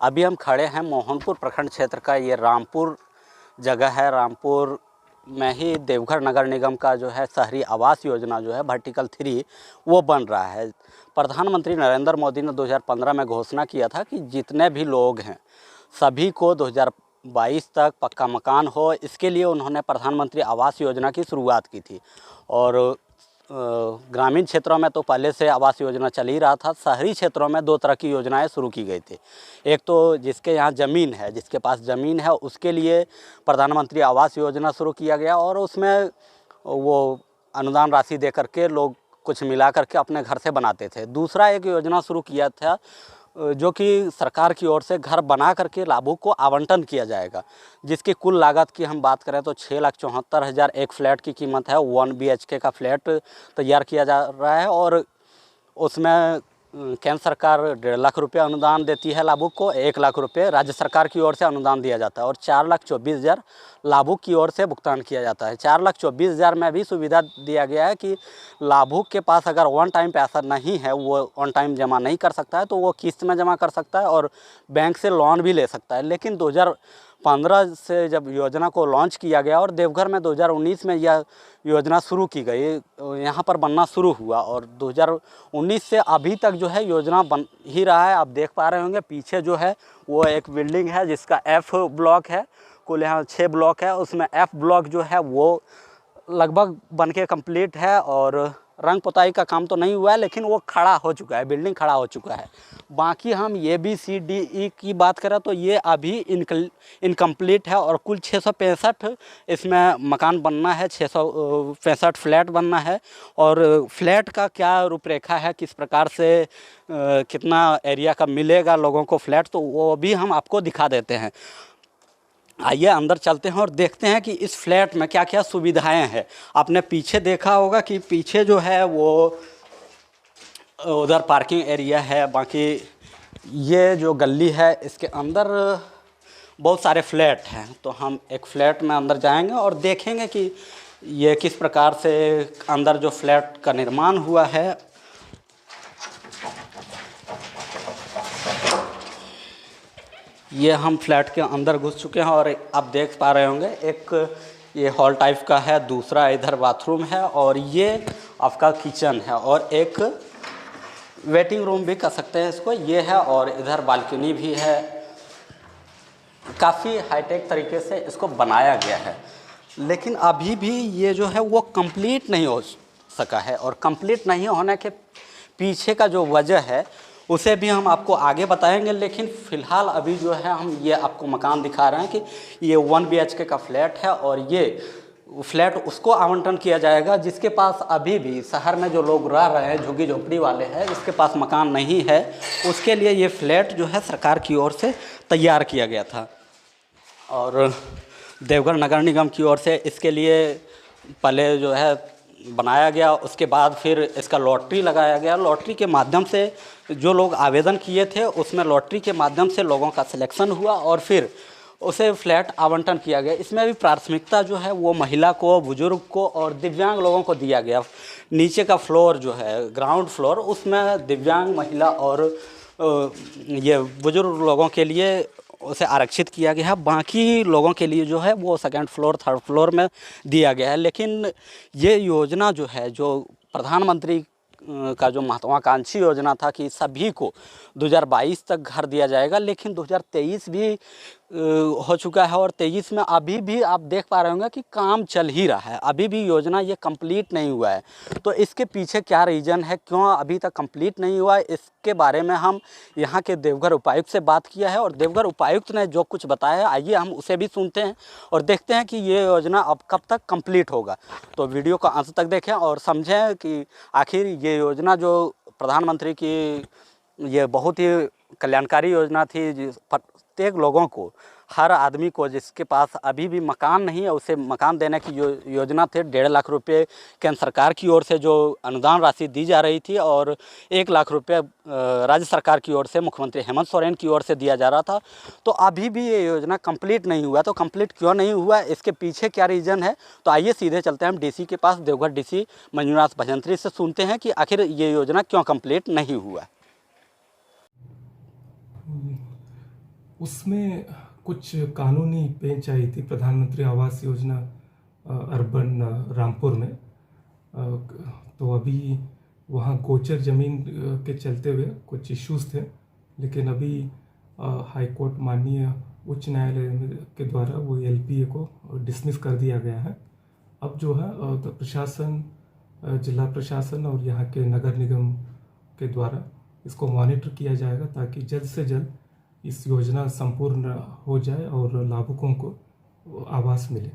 अभी हम खड़े हैं मोहनपुर प्रखंड क्षेत्र का ये रामपुर जगह है। रामपुर में ही देवघर नगर निगम का जो है शहरी आवास योजना जो है वर्टिकल 3 वो बन रहा है। प्रधानमंत्री नरेंद्र मोदी ने 2015 में घोषणा किया था कि जितने भी लोग हैं सभी को 2022 तक पक्का मकान हो, इसके लिए उन्होंने प्रधानमंत्री आवास योजना की शुरुआत की थी। और ग्रामीण क्षेत्रों में तो पहले से आवास योजना चल ही रहा था। शहरी क्षेत्रों में 2 तरह की योजनाएं शुरू की गई थी। एक तो जिसके यहाँ ज़मीन है, जिसके पास ज़मीन है उसके लिए प्रधानमंत्री आवास योजना शुरू किया गया और उसमें वो अनुदान राशि दे करके लोग कुछ मिला करके अपने घर से बनाते थे। दूसरा एक योजना शुरू किया था जो कि सरकार की ओर से घर बना करके लाभुक को आवंटन किया जाएगा, जिसकी कुल लागत की हम बात करें तो 6,74,000 एक फ्लैट की कीमत है। 1 BHK का फ्लैट तैयार किया जा रहा है और उसमें केंद्र सरकार 1.5 लाख रुपये अनुदान देती है लाभुक को, 1 लाख रुपये राज्य सरकार की ओर से अनुदान दिया जाता है और 4,24,000 लाभुक की ओर से भुगतान किया जाता है। 4,24,000 में भी सुविधा दिया गया है कि लाभुक के पास अगर वन टाइम पैसा नहीं है, वो ऑन टाइम जमा नहीं कर सकता है तो वो किस्त में जमा कर सकता है और बैंक से लोन भी ले सकता है। लेकिन 2015 से जब योजना को लॉन्च किया गया और देवघर में 2019 में यह योजना शुरू की गई, यहाँ पर बनना शुरू हुआ और 2019 से अभी तक जो है योजना बन ही रहा है। आप देख पा रहे होंगे पीछे जो है वो एक बिल्डिंग है जिसका F ब्लॉक है। कुल यहाँ 6 ब्लॉक है, उसमें F ब्लॉक जो है वो लगभग बनके कंप्लीट है और रंग पुताई का काम तो नहीं हुआ है लेकिन वो खड़ा हो चुका है, बिल्डिंग खड़ा हो चुका है। बाकी हम ABCDE की बात करें तो ये अभी इनकम्प्लीट है और कुल 665 इसमें मकान बनना है, 665 फ्लैट बनना है। और फ्लैट का क्या रूपरेखा है, किस प्रकार से कितना एरिया का मिलेगा लोगों को फ्लैट, तो वो भी हम आपको दिखा देते हैं। आइए अंदर चलते हैं और देखते हैं कि इस फ्लैट में क्या क्या सुविधाएं हैं। आपने पीछे देखा होगा कि पीछे जो है वो उधर पार्किंग एरिया है। बाकी ये जो गली है इसके अंदर बहुत सारे फ्लैट हैं, तो हम एक फ्लैट में अंदर जाएंगे और देखेंगे कि ये किस प्रकार से अंदर जो फ्लैट का निर्माण हुआ है। ये हम फ्लैट के अंदर घुस चुके हैं और आप देख पा रहे होंगे एक ये हॉल टाइप का है, दूसरा इधर बाथरूम है और ये आपका किचन है और एक वेटिंग रूम भी कह सकते हैं इसको, ये है। और इधर बालकनी भी है। काफ़ी हाईटेक तरीके से इसको बनाया गया है, लेकिन अभी भी ये जो है वो कंप्लीट नहीं हो सका है और कंप्लीट नहीं होने के पीछे का जो वजह है उसे भी हम आपको आगे बताएंगे। लेकिन फ़िलहाल अभी जो है हम ये आपको मकान दिखा रहे हैं कि ये 1 BHK का फ्लैट है और ये फ्लैट उसको आवंटन किया जाएगा जिसके पास अभी भी शहर में जो लोग रह रहे हैं, झुग्गी झोपड़ी वाले हैं, जिसके पास मकान नहीं है, उसके लिए ये फ्लैट जो है सरकार की ओर से तैयार किया गया था। और देवघर नगर निगम की ओर से इसके लिए पहले जो है बनाया गया, उसके बाद फिर इसका लॉटरी लगाया गया। लॉटरी के माध्यम से जो लोग आवेदन किए थे उसमें लॉटरी के माध्यम से लोगों का सिलेक्शन हुआ और फिर उसे फ्लैट आवंटन किया गया। इसमें भी प्राथमिकता जो है वो महिला को, बुजुर्ग को और दिव्यांग लोगों को दिया गया। नीचे का फ्लोर जो है ग्राउंड फ्लोर, उसमें दिव्यांग, महिला और ये बुजुर्ग लोगों के लिए उसे आरक्षित किया गया है। बाकी लोगों के लिए जो है वो सेकंड फ्लोर, थर्ड फ्लोर में दिया गया है। लेकिन ये योजना जो है, जो प्रधानमंत्री का जो महत्वाकांक्षी योजना था कि सभी को 2022 तक घर दिया जाएगा, लेकिन 2023 भी हो चुका है और 23 में अभी भी आप देख पा रहे होंगे कि काम चल ही रहा है। अभी भी योजना ये कंप्लीट नहीं हुआ है। तो इसके पीछे क्या रीज़न है, क्यों अभी तक कंप्लीट नहीं हुआ है, इसके बारे में हम यहाँ के देवघर उपायुक्त से बात किया है और देवघर उपायुक्त ने जो कुछ बताया है आइए हम उसे भी सुनते हैं और देखते हैं कि ये योजना अब कब तक कंप्लीट होगा। तो वीडियो को अंत तक देखें और समझें कि आखिर ये योजना जो प्रधानमंत्री की ये बहुत ही कल्याणकारी योजना थी, जिस प्रत्येक लोगों को, हर आदमी को जिसके पास अभी भी मकान नहीं है उसे मकान देने की योजना थी। 1.5 लाख रुपये केंद्र सरकार की ओर से जो अनुदान राशि दी जा रही थी और 1 लाख रुपये राज्य सरकार की ओर से मुख्यमंत्री हेमंत सोरेन की ओर से दिया जा रहा था। तो अभी भी ये योजना कंप्लीट नहीं हुआ। तो कंप्लीट क्यों नहीं हुआ, इसके पीछे क्या रीज़न है, तो आइए सीधे चलते हैं हम DC के पास, देवघर DC मंजूनाथ भजंत्री से सुनते हैं कि आखिर ये योजना क्यों कंप्लीट नहीं हुआ। उसमें कुछ कानूनी पेंच आई थी प्रधानमंत्री आवास योजना अर्बन रामपुर में। तो अभी वहाँ गोचर ज़मीन के चलते हुए कुछ इश्यूज थे, लेकिन अभी हाई कोर्ट माननीय उच्च न्यायालय के द्वारा वो एलपीए को डिसमिस कर दिया गया है। अब जो है तो प्रशासन, जिला प्रशासन और यहाँ के नगर निगम के द्वारा इसको मॉनिटर किया जाएगा ताकि जल्द से जल्द इस योजना संपूर्ण हो जाए और लाभुकों को आवास मिले।